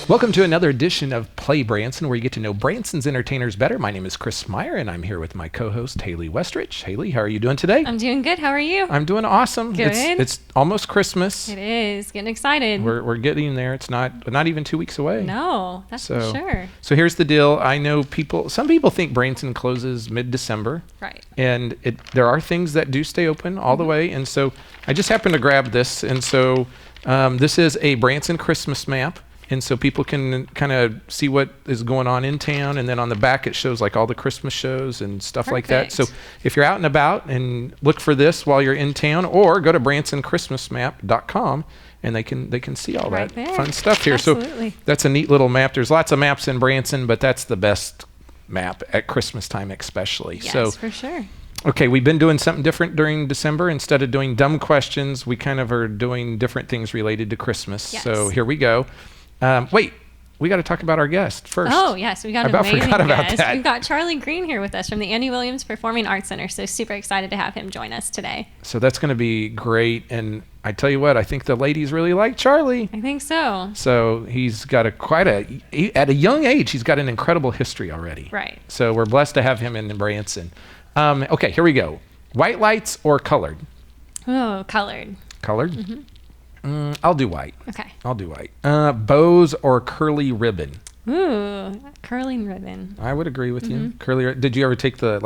Welcome to another edition of Play Branson, where you get to know Branson's entertainers better. My name is Chris Meyer, and I'm here with my co-host, Haley Westrich. Haley, how are you doing today? I'm doing good. How are you? I'm doing awesome. Good. It's almost Christmas. It is. Getting excited. We're getting there. It's not even 2 weeks away. No, that's for sure. So here's the deal. I know some people think Branson closes mid-December. Right. And there are things that do stay open all the way. And so I just happened to grab this. And so this is a Branson Christmas map. And so people can kind of see what is going on in town. And then on the back, it shows like all the Christmas shows and stuff like that. So if you're out and about, and look for this while you're in town, or go to BransonChristmasMap.com and they can see all that fun stuff here. Absolutely. So that's a neat little map. There's lots of maps in Branson, but that's the best map at Christmas time especially. Yes, for sure. Okay, we've been doing something different during December. Instead of doing dumb questions, we kind of are doing different things related to Christmas. Yes. So here we go. Wait, we got to talk about our guest first. Oh, yes. We got an amazing forgot about guest. that. We've got Charlie Green here with us from the Andy Williams Performing Arts Center. So super excited to have him join us today. So that's going to be great. And I tell you what, I think the ladies really like Charlie. I think so. So he's got at a young age, he's got an incredible history already. Right. So we're blessed to have him in Branson. Okay, here we go. White lights or colored? Oh, colored. Colored? Mm-hmm. I'll do white. Okay. I'll do white. Bows or curly ribbon? Ooh, curling ribbon. I would agree with you. Curly. Did you ever take the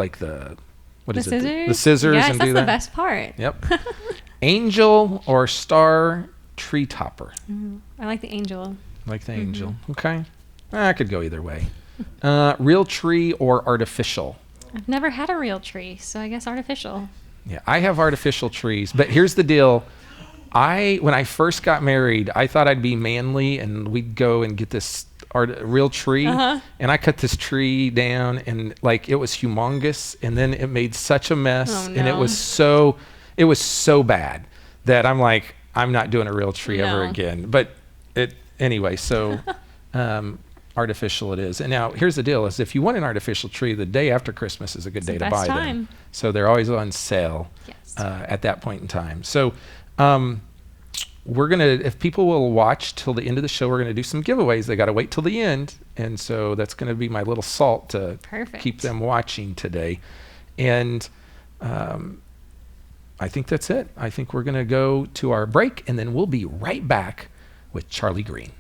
scissors? The scissors yes, and that's do the that? best part. Yep. Angel or star tree topper? I like the angel. Like the angel. Okay. I could go either way. Real tree or artificial? I've never had a real tree, so I guess artificial. Yeah, I have artificial trees, but here's the deal. When I first got married, I thought I'd be manly and we'd go and get this real tree. And I cut this tree down and like it was humongous, and then it made such a mess. Oh, no. And it was so bad that I'm like, I'm not doing a real tree ever again. But anyway, so artificial it is. And now here's the deal is if you want an artificial tree, the day after Christmas is a good day to buy them. So they're always on sale at that point in time. So if people will watch till the end of the show, we're gonna do some giveaways. They gotta wait till the end, and so that's gonna be my little salt to keep them watching today. And I think that's it. I think we're gonna go to our break, and then we'll be right back with Charlie Green.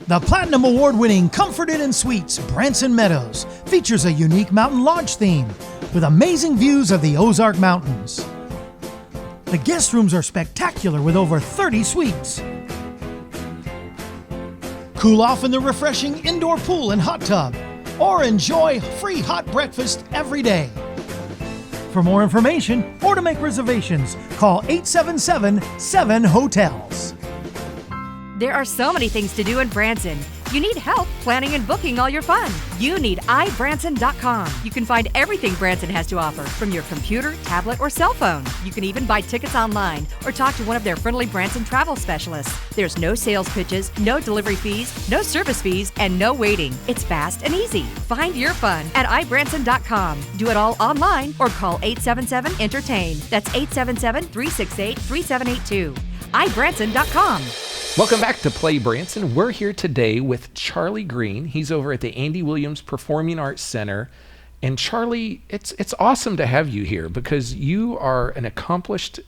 The Platinum Award-winning Comfort Inn and Suites Branson Meadows features a unique mountain lodge theme with amazing views of the Ozark Mountains. The guest rooms are spectacular with over 30 suites. Cool off in the refreshing indoor pool and hot tub, or enjoy free hot breakfast every day. For more information or to make reservations, call 877-7-HOTELS. There are so many things to do in Branson. You need help planning and booking all your fun. You need iBranson.com. You can find everything Branson has to offer from your computer, tablet, or cell phone. You can even buy tickets online or talk to one of their friendly Branson travel specialists. There's no sales pitches, no delivery fees, no service fees, and no waiting. It's fast and easy. Find your fun at iBranson.com. Do it all online or call 877-ENTERTAIN. That's 877-368-3782. iBranson.com. Welcome back to Play Branson. We're here today with Charlie Green. He's over at the Andy Williams Performing Arts Center. And Charlie, it's awesome to have you here because you are an accomplished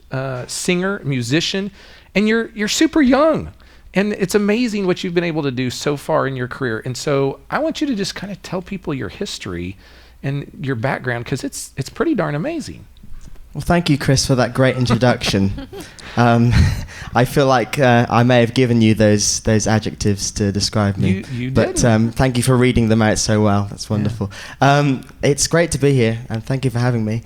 singer, musician, and you're super young. And it's amazing what you've been able to do so far in your career. And so I want you to just kind of tell people your history and your background because it's pretty darn amazing. Well, thank you, Chris, for that great introduction. I feel like I may have given you those adjectives to describe me. You but did. Thank you for reading them out so well. That's wonderful. Yeah. It's great to be here, and thank you for having me.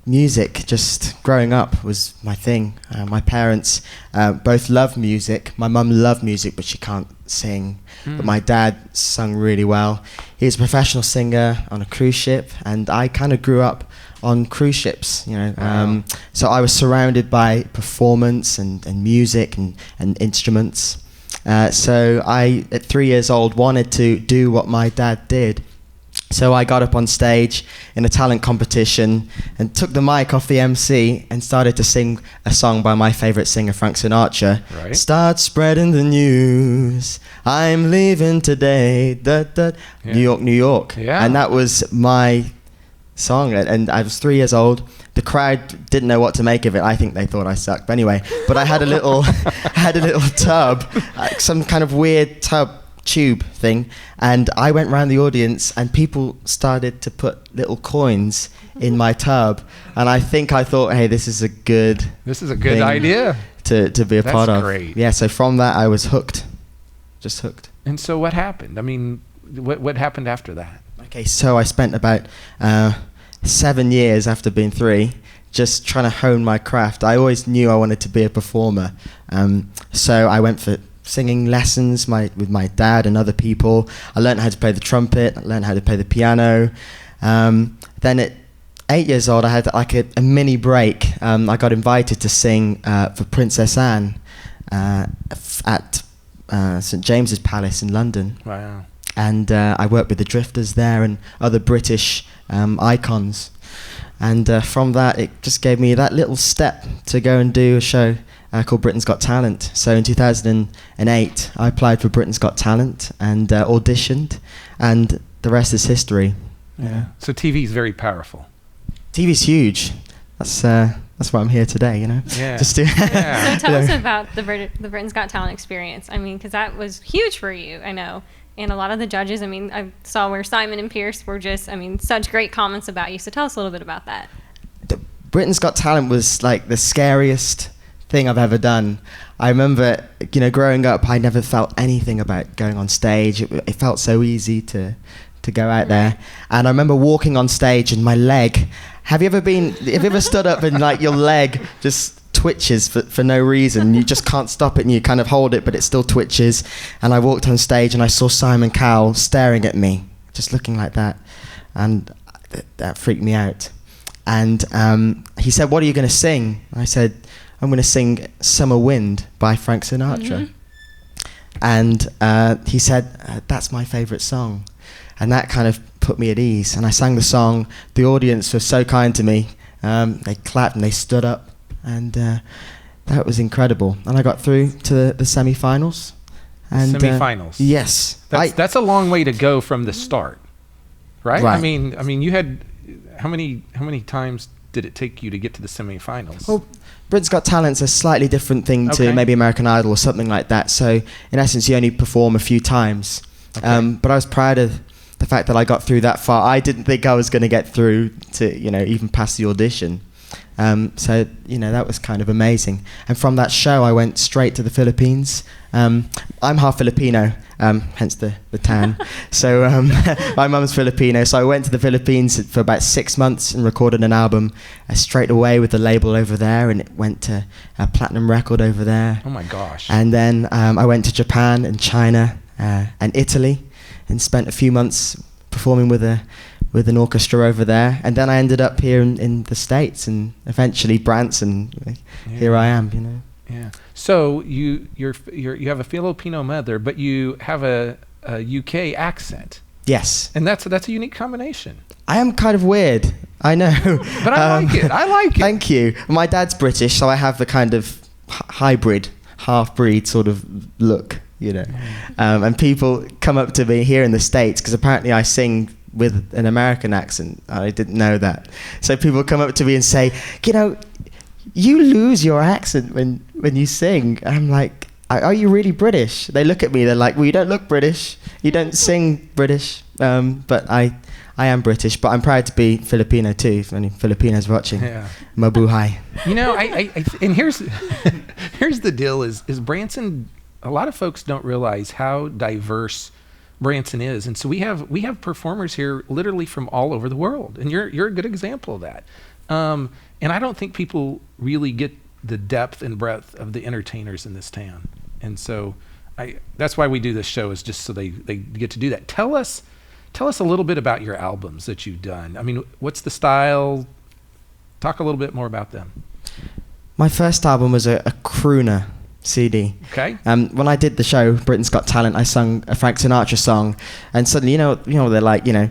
Music, just growing up, was my thing. My parents both love music. My mum loved music, but she can't sing. But my dad sung really well. He was a professional singer on a cruise ship, and I kind of grew up on cruise ships, Wow. So I was surrounded by performance and music and instruments. So I, at 3 years old, wanted to do what my dad did. So I got up on stage in a talent competition and took the mic off the MC and started to sing a song by my favorite singer, Frank Sinatra. Right. Start spreading the news. I'm leaving today. Da, da. Yeah. New York, New York. Yeah. And that was my song. And I was 3 years old. The crowd didn't know what to make of it. I think they thought I sucked. But anyway, but I had a little, tub, some kind of weird tube thing, and I went around the audience and people started to put little coins in my tub, and I thought, hey, this is a good thing idea to be a part of. That's great. Yeah, so from that I was hooked. Just hooked. And so what happened? I mean, what happened after that? Okay, so I spent about 7 years after being 3 just trying to hone my craft. I always knew I wanted to be a performer, so I went for singing lessons with my dad and other people. I learned how to play the trumpet. I learned how to play the piano. Then at 8 years old, I had like a mini break. I got invited to sing for Princess Anne at St James's Palace in London. Wow. And I worked with the Drifters there and other British icons. And from that, it just gave me that little step to go and do a show called Britain's Got Talent. So in 2008, I applied for Britain's Got Talent and auditioned, and the rest is history. Yeah. So TV is very powerful. TV's huge. That's why I'm here today, you know. Yeah. Just to Yeah. So tell us about the Britain's Got Talent experience. I mean, because that was huge for you, I know. And a lot of the judges, I mean, I saw where Simon and Pierce were just, I mean, such great comments about you. So tell us a little bit about that. Britain's Got Talent was like the scariest thing I've ever done. I remember, you know, growing up, I never felt anything about going on stage. It felt so easy to go out there. And I remember walking on stage and my leg. Have you ever stood up and like your leg just twitches for no reason? You just can't stop it and you kind of hold it, but it still twitches. And I walked on stage and I saw Simon Cowell staring at me, just looking like that. And that freaked me out. And he said, "What are you going to sing?" I said, "I'm going to sing Summer Wind by Frank Sinatra." And he said, "That's my favorite song." And that kind of put me at ease. And I sang the song. The audience was so kind to me. They clapped and they stood up. And that was incredible. And I got through to the semi-finals. And, Semi-finals? Yes. That's a long way to go from the start, right? Right. I mean, you had, how many times did it take you to get to the semi-finals? Well, Britain's Got Talent's a slightly different thing to maybe American Idol or something like that. So in essence, you only perform a few times. Okay. But I was proud of the fact that I got through that far. I didn't think I was going to get through to, you know, even past the audition. So, you know, that was kind of amazing. And from that show, I went straight to the Philippines. I'm half Filipino, hence the tan. So my mum's Filipino. So I went to the Philippines for about 6 months and recorded an album straight away with the label over there. And it went to a platinum record over there. Oh, my gosh. And then I went to Japan and China and Italy and spent a few months performing with an orchestra over there, and then I ended up here in the States, and eventually Branson. Here I am, you know. Yeah. So you have a Filipino mother, but you have a UK accent. Yes. And that's a unique combination. I am kind of weird, I know. But I like it. I like it. Thank you. My dad's British, so I have the kind of hybrid, half-breed sort of look, you know. And people come up to me here in the States, because apparently I sing with an American accent. I didn't know that. So people come up to me and say, you know, you lose your accent when you sing. I'm like, are you really British? They look at me, they're like, well, you don't look British. You don't sing British. But I am British, but I'm proud to be Filipino too, if any Filipinos watching. Yeah. Mabuhay. You know, I and here's the deal is Branson, a lot of folks don't realize how diverse Branson is, and so we have performers here literally from all over the world, and you're a good example of that. And I don't think people really get the depth and breadth of the entertainers in this town, and so that's why we do this show, is just so they get to do that. Tell us a little bit about your albums that you've done. I mean, what's the style? Talk a little bit more about them. My first album was a crooner CD. Okay. When I did the show Britain's Got Talent, I sung a Frank Sinatra song, and suddenly, you know, they're like, you know,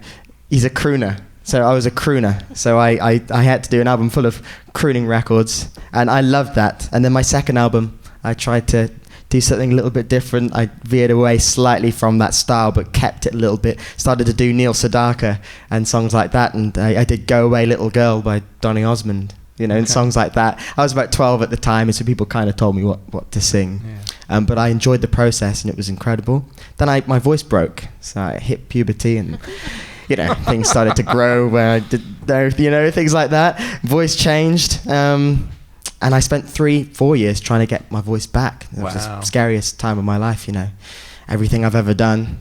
he's a crooner. So I was a crooner. So I had to do an album full of crooning records, and I loved that. And then my second album, I tried to do something a little bit different. I veered away slightly from that style, but kept it a little bit. Started to do Neil Sedaka and songs like that, and I did Go Away Little Girl by Donny Osmond, and songs like that. I was about 12 at the time, and so people kind of told me what to sing. Yeah. But I enjoyed the process, and it was incredible. Then my voice broke, so I hit puberty, and things started to grow where I did, things like that. Voice changed. And I spent 3-4 years trying to get my voice back. It was the scariest time of my life, Everything I've ever done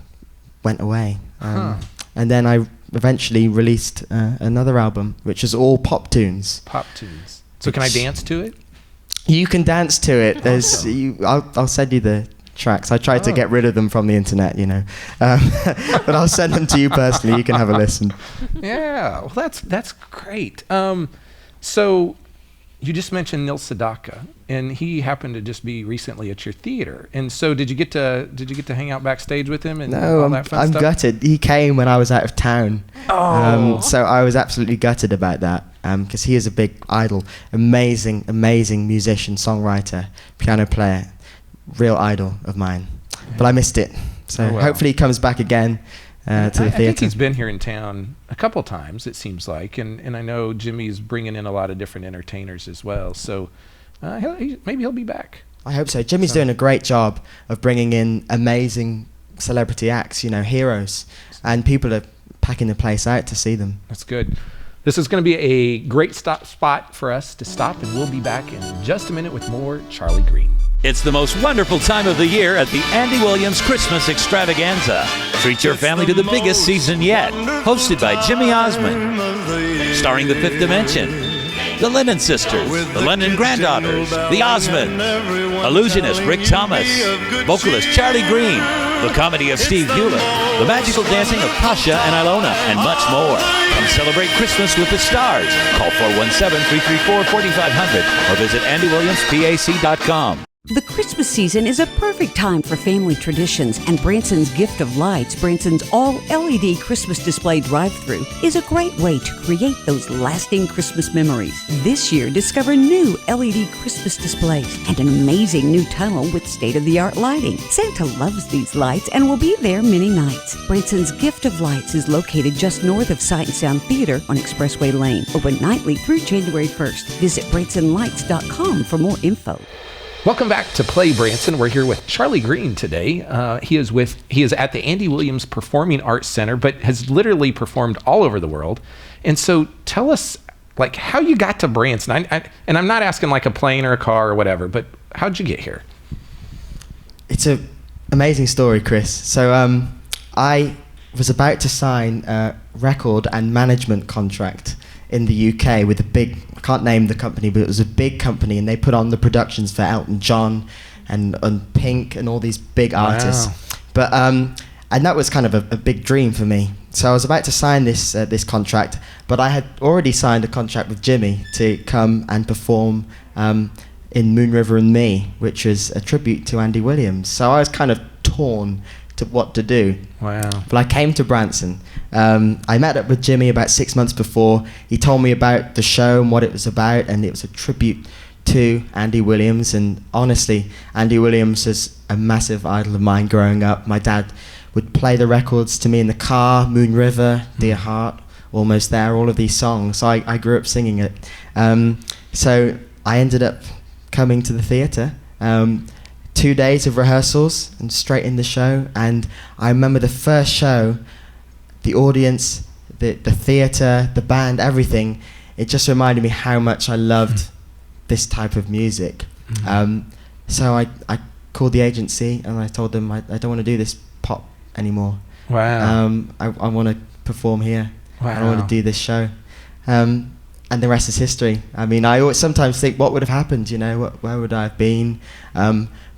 went away. And then I eventually released another album, which is all pop tunes. Pop tunes. So can I dance to it? You can dance to it. I'll send you the tracks. I tried to get rid of them from the internet, but I'll send them to you personally. You can have a listen. Yeah, well, that's great. So you just mentioned Neil Sedaka, and he happened to just be recently at your theater. And so did you get to hang out backstage with him and all that fun stuff? I'm gutted. He came when I was out of town. So I was absolutely gutted about that, because he is a big idol. Amazing musician, songwriter, piano player, real idol of mine. But I missed it. So hopefully he comes back again to the theater. I think he's been here in town a couple times, it seems like, and I know Jimmy's bringing in a lot of different entertainers as well. So maybe he'll be back. I hope so. Jimmy's doing a great job of bringing in amazing celebrity acts, heroes, and people are packing the place out to see them. That's good. This is going to be a great spot for us to stop, and we'll be back in just a minute with more Charlie Green. It's the most wonderful time of the year at the Andy Williams Christmas Extravaganza. Treat your family to the biggest season yet. Hosted by Jimmy Osmond. Starring the Fifth Dimension, the Lennon Sisters, the Lennon Granddaughters, the Osmonds, illusionist Rick Thomas, vocalist Charlie Green, the comedy of Steve Hewlett, the magical dancing of Pasha and Ilona, and much more. Come celebrate Christmas with the stars. Call 417-334-4500 or visit AndyWilliamsPAC.com. The Christmas season is a perfect time for family traditions, and Branson's Gift of Lights, Branson's all-LED Christmas display drive-thru, is a great way to create those lasting Christmas memories. This year, discover new LED Christmas displays and an amazing new tunnel with state-of-the-art lighting. Santa loves these lights and will be there many nights. Branson's Gift of Lights is located just north of Sight and Sound Theater on Expressway Lane, open nightly through January 1st. Visit BransonLights.com for more info. Welcome back to Play Branson. We're here with Charlie Green today. He is at the Andy Williams Performing Arts Center, but has literally performed all over the world. And so tell us, how you got to Branson. And I'm not asking like a plane or a car or whatever, but how'd you get here? It's an amazing story, Chris. So I was about to sign a record and management contract in the UK with a big, I can't name the company, but it was a big company, and they put on the productions for Elton John and Pink and all these big artists. But and that was kind of a big dream for me. So I was about to sign this contract, but I had already signed a contract with Jimmy to come and perform in Moon River and Me, which was a tribute to Andy Williams. So I was kind of torn to what to do. Wow. But I came to Branson. I met up with Jimmy about 6 months before. He told me about the show and what it was about, and it was a tribute to Andy Williams. And honestly, Andy Williams is a massive idol of mine growing up. My dad would play the records to me in the car, Moon River, Dear Heart, Almost There, all of these songs. So I grew up singing it. So I ended up coming to the theatre. 2 days of rehearsals and straight in the show. And I remember the first show, the audience, the theatre, the band, everything, it just reminded me how much I loved this type of music. So I called the agency and I told them I don't want to do this pop anymore. Wow. I want to perform here. Wow. I want to do this show. And the rest is history. I mean, I always sometimes think, what would have happened, where would I have been?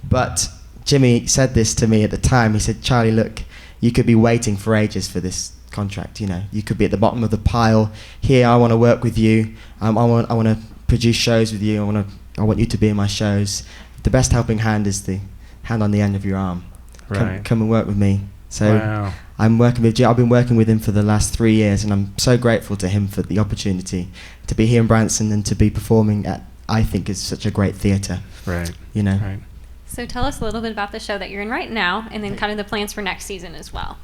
But Jimmy said this to me at the time. He said, Charlie, look, you could be waiting for ages for this contract. You could be at the bottom of the pile. Here, I want to work with you. I want to produce shows with you. I want you to be in my shows. The best helping hand is the hand on the end of your arm. Right. Come and work with me. So wow. I've been working with him for the last 3 years, and I'm so grateful to him for the opportunity to be here in Branson and to be performing at, I think, is such a great theatre. Right. You know. Right. So tell us a little bit about the show that you're in right now, and then kind of the plans for next season as well.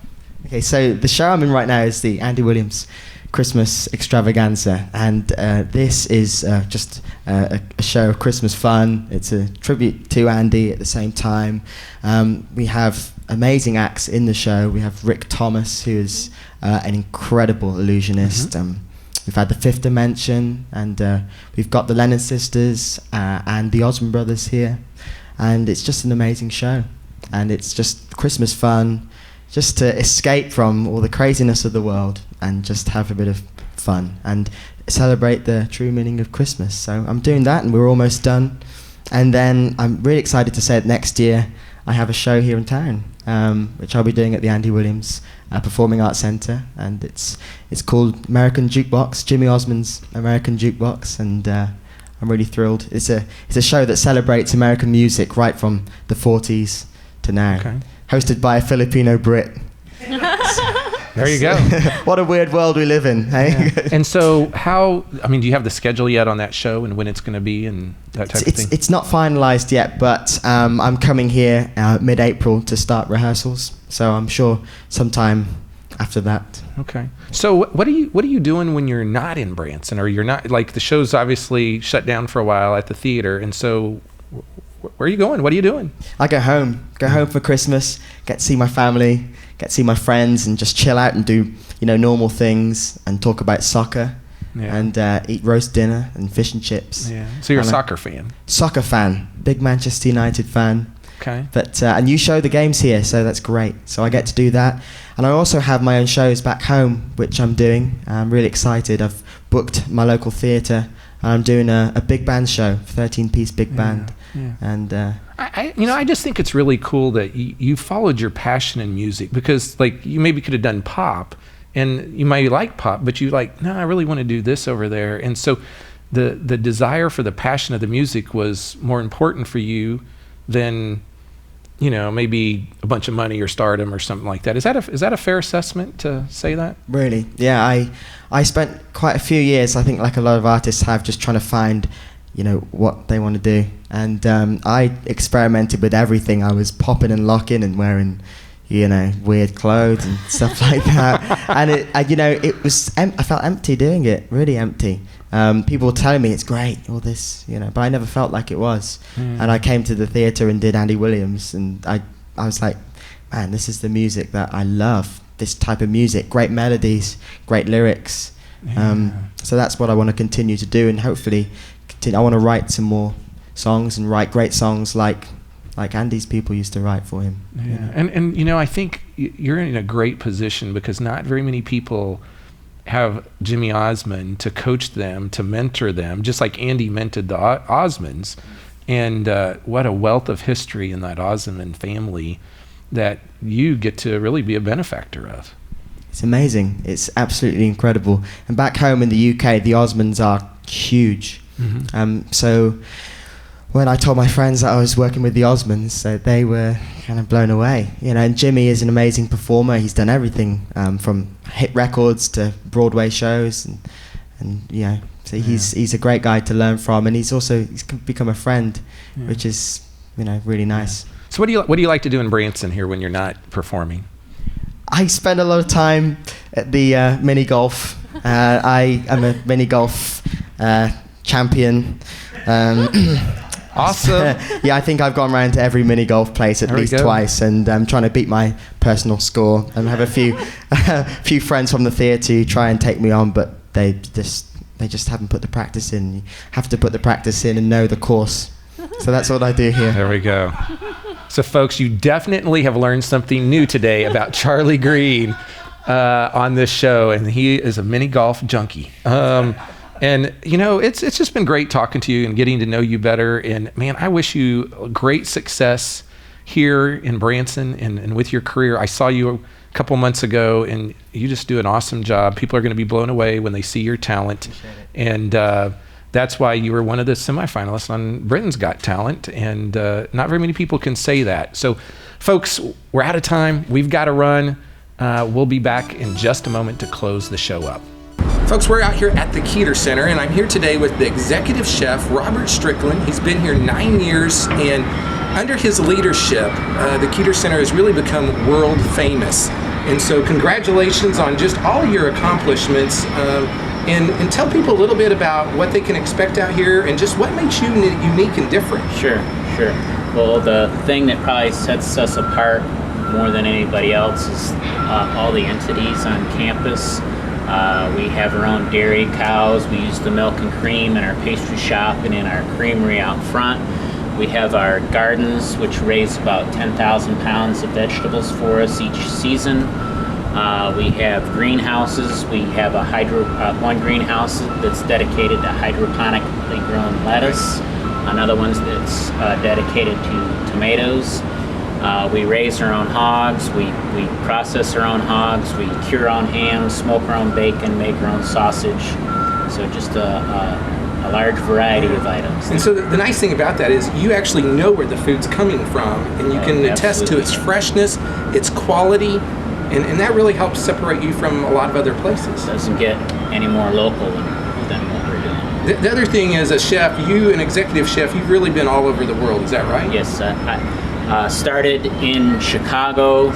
Okay, so the show I'm in right now is the Andy Williams Christmas Extravaganza, and this is just a show of Christmas fun. It's a tribute to Andy at the same time. We have amazing acts in the show. We have Rick Thomas, who is an incredible illusionist. Mm-hmm. We've had the Fifth Dimension, and we've got the Lennon Sisters and the Osmond Brothers here. And it's just an amazing show. And it's just Christmas fun, just to escape from all the craziness of the world and just have a bit of fun and celebrate the true meaning of Christmas. So I'm doing that, and we're almost done. And then I'm really excited to say that next year I have a show here in town, which I'll be doing at the Andy Williams Performing Arts Centre, and it's called American Jukebox, Jimmy Osmond's American Jukebox, and I'm really thrilled. It's a show that celebrates American music right from the 40s to now. Okay. Hosted by a Filipino Brit. There you go. What a weird world we live in, hey? Yeah. And so do you have the schedule yet on that show and when it's going to be and that type of thing? It's not finalised yet, but I'm coming here mid-April to start rehearsals, so I'm sure sometime after that. Okay. So what are you doing when you're not in Branson, or you're not, like, the show's obviously shut down for a while at the theater, and so where are you going? What are you doing? I go home for Christmas, get to see my family, get to see my friends, and just chill out and do, normal things and talk about soccer. Yeah. And eat roast dinner and fish and chips. Yeah. So you're a And soccer fan. Soccer fan, big Manchester United fan. Okay. But and you show the games here, so that's great. So I get to do that, and I also have my own shows back home, which I'm doing. I'm really excited. I've booked my local theatre, and I'm doing a big band show, 13-piece big band. Yeah. And I just think it's really cool that you followed your passion in music, because, like, you maybe could have done pop, and you might like pop, but you no, I really want to do this over there. And so the desire for the passion of the music was more important for you than, maybe a bunch of money or stardom or something like that. Is that a fair assessment to say that? Really, yeah. I spent quite a few years, I think, like a lot of artists have, just trying to find, what they want to do. And I experimented with everything. I was popping and locking and wearing, weird clothes and stuff like that. And it was, I felt empty doing it, really empty. People were telling me it's great, all this, but I never felt like it was. And I came to the theatre and did Andy Williams, and I was like, man, this is the music that I love. This type of music, great melodies, great lyrics. So that's what I want to continue to do, and hopefully I want to write some more songs and write great songs like Andy's people used to write for him. Yeah. And I think you're in a great position, because not very many people have Jimmy Osmond to coach them, to mentor them, just like Andy mentored the Osmonds. And what a wealth of history in that Osmond family that you get to really be a benefactor of. It's amazing. It's absolutely incredible. And back home in the UK, the Osmonds are huge. Mm-hmm. So when I told my friends that I was working with the Osmonds, they were kind of blown away. And Jimmy is an amazing performer. He's done everything from hit records to Broadway shows, and so he's a great guy to learn from, and he's become a friend, which is really nice. So what do you like to do in Branson here when you're not performing? I spend a lot of time at the mini golf. I am a mini golf champion. Awesome. Yeah, I think I've gone around to every mini golf place at least twice, and I'm trying to beat my personal score. And I have a few friends from the theatre who try and take me on, but they just haven't put the practice in. You have to put the practice in and know the course. So that's what I do here. There we go. So folks, you definitely have learned something new today about Charlie Green on this show, and he is a mini golf junkie. And it's just been great talking to you and getting to know you better. And man, I wish you great success here in Branson and with your career. I saw you a couple months ago, and you just do an awesome job. People are going to be blown away when they see your talent. And that's why you were one of the semifinalists on Britain's Got Talent. And not very many people can say that. So folks, we're out of time. We've got to run. We'll be back in just a moment to close the show up. Folks, we're out here at the Keeter Center, and I'm here today with the executive chef, Robert Strickland. He's been here 9 years, and under his leadership, the Keeter Center has really become world famous. And so congratulations on just all your accomplishments, and tell people a little bit about what they can expect out here and just what makes you unique and different. Sure. Well, the thing that probably sets us apart more than anybody else is all the entities on campus. We have our own dairy cows. We use the milk and cream in our pastry shop and in our creamery out front. We have our gardens, which raise about 10,000 pounds of vegetables for us each season. We have greenhouses. We have one greenhouse that's dedicated to hydroponically grown lettuce. Another one that's dedicated to tomatoes. We raise our own hogs, we process our own hogs, we cure our own hams, smoke our own bacon, make our own sausage. So just a large variety of items. And so the nice thing about that is you actually know where the food's coming from, and you can attest to its freshness, its quality, and that really helps separate you from a lot of other places. It doesn't get any more local than what we're doing. The other thing is, a chef, an executive chef, you've really been all over the world, is that right? Yes, started in Chicago,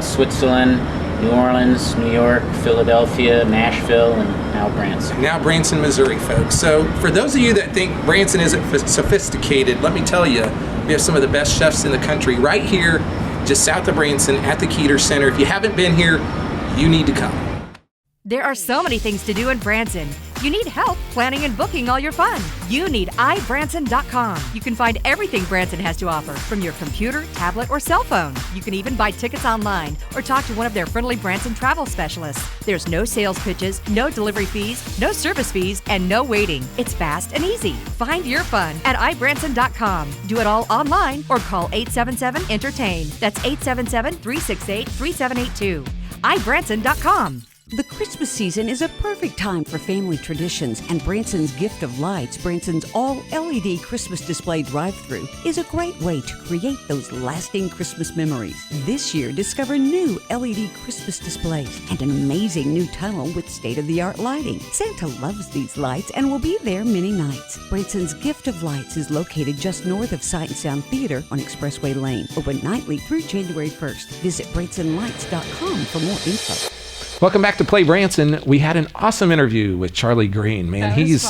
Switzerland, New Orleans, New York, Philadelphia, Nashville, and now Branson. Now Branson, Missouri, folks. So for those of you that think Branson isn't sophisticated, let me tell you, we have some of the best chefs in the country right here, just south of Branson at the Keeter Center. If you haven't been here, you need to come. There are so many things to do in Branson. You need help planning and booking all your fun. You need ibranson.com. You can find everything Branson has to offer from your computer, tablet, or cell phone. You can even buy tickets online or talk to one of their friendly Branson travel specialists. There's no sales pitches, no delivery fees, no service fees, and no waiting. It's fast and easy. Find your fun at ibranson.com. Do it all online or call 877-ENTERTAIN. That's 877-368-3782. ibranson.com. The Christmas season is a perfect time for family traditions, and Branson's Gift of Lights, Branson's all-LED Christmas display drive-thru, is a great way to create those lasting Christmas memories. This year, discover new LED Christmas displays and an amazing new tunnel with state-of-the-art lighting. Santa loves these lights and will be there many nights. Branson's Gift of Lights is located just north of Sight and Sound Theater on Expressway Lane, open nightly through January 1st. Visit bransonlights.com for more info. Welcome back to Play Branson. We had an awesome interview with Charlie Green. Man, he's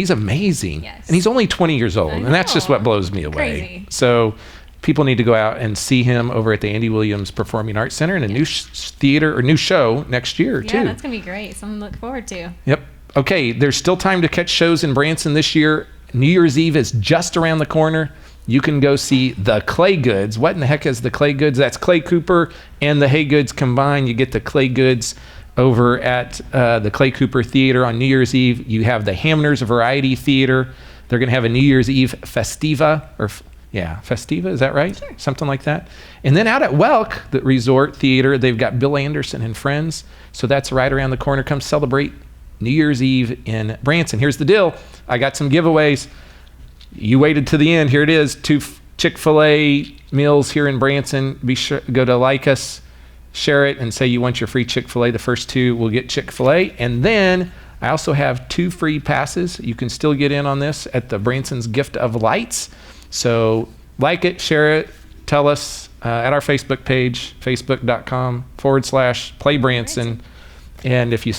amazing. Yes. And he's only 20 years old, and that's just what blows me away. Crazy. So people need to go out and see him over at the Andy Williams Performing Arts Center in a new theater or new show next year, too. Yeah, that's going to be great. Something to look forward to. Yep. Okay, there's still time to catch shows in Branson this year. New Year's Eve is just around the corner. You can go see the Clay Goods. What in the heck is the Clay Goods? That's Clay Cooper and the Hay Goods combined. You get the Clay Goods over at the Clay Cooper Theater on New Year's Eve. You have the Hamner's Variety Theater. They're going to have a New Year's Eve festiva, festiva, is that right? Sure. Something like that. And then out at Welk, the Resort Theater, they've got Bill Anderson and Friends. So that's right around the corner. Come celebrate New Year's Eve in Branson. Here's the deal. I got some giveaways. You waited to the end. Here it is. 2 Chick-fil-A meals here in Branson. Be sure go to like us, share it, and say you want your free Chick-fil-A. The first 2 will get Chick-fil-A. And then I also have 2 free passes. You can still get in on this at the Branson's Gift of Lights. So like it, share it, tell us at our Facebook page, facebook.com/Play Branson. And if you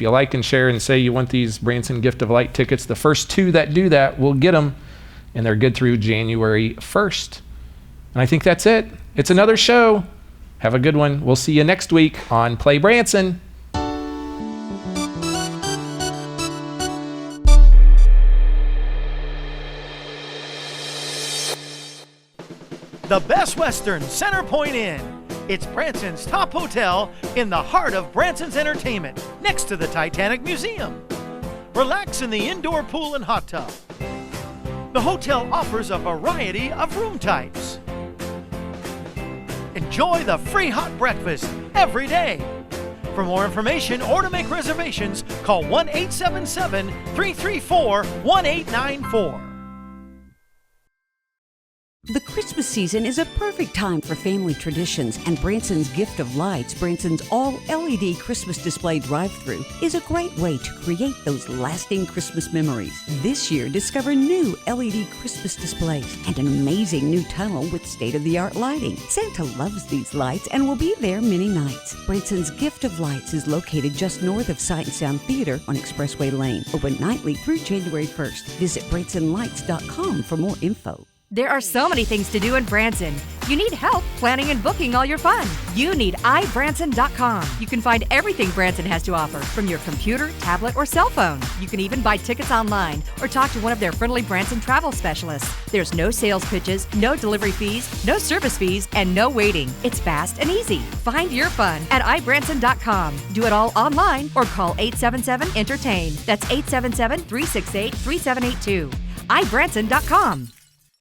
like and share and say you want these Branson Gift of Light tickets, the first 2 that do that will get them. And they're good through January 1st. And I think that's it. It's another show. Have a good one. We'll see you next week on Play Branson. The Best Western Center Point Inn. It's Branson's top hotel in the heart of Branson's entertainment, next to the Titanic Museum. Relax in the indoor pool and hot tub. The hotel offers a variety of room types. Enjoy the free hot breakfast every day. For more information or to make reservations, call 1-877-334-1894. The Christmas Christmas season is a perfect time for family traditions, and Branson's Gift of Lights, Branson's all-LED Christmas display drive-thru, is a great way to create those lasting Christmas memories. This year, discover new LED Christmas displays and an amazing new tunnel with state-of-the-art lighting. Santa loves these lights and will be there many nights. Branson's Gift of Lights is located just north of Sight and Sound Theater on Expressway Lane, open nightly through January 1st. Visit BransonLights.com for more info. There are so many things to do in Branson. You need help planning and booking all your fun. You need iBranson.com. You can find everything Branson has to offer from your computer, tablet, or cell phone. You can even buy tickets online or talk to one of their friendly Branson travel specialists. There's no sales pitches, no delivery fees, no service fees, and no waiting. It's fast and easy. Find your fun at iBranson.com. Do it all online or call 877-ENTERTAIN. That's 877-368-3782. iBranson.com.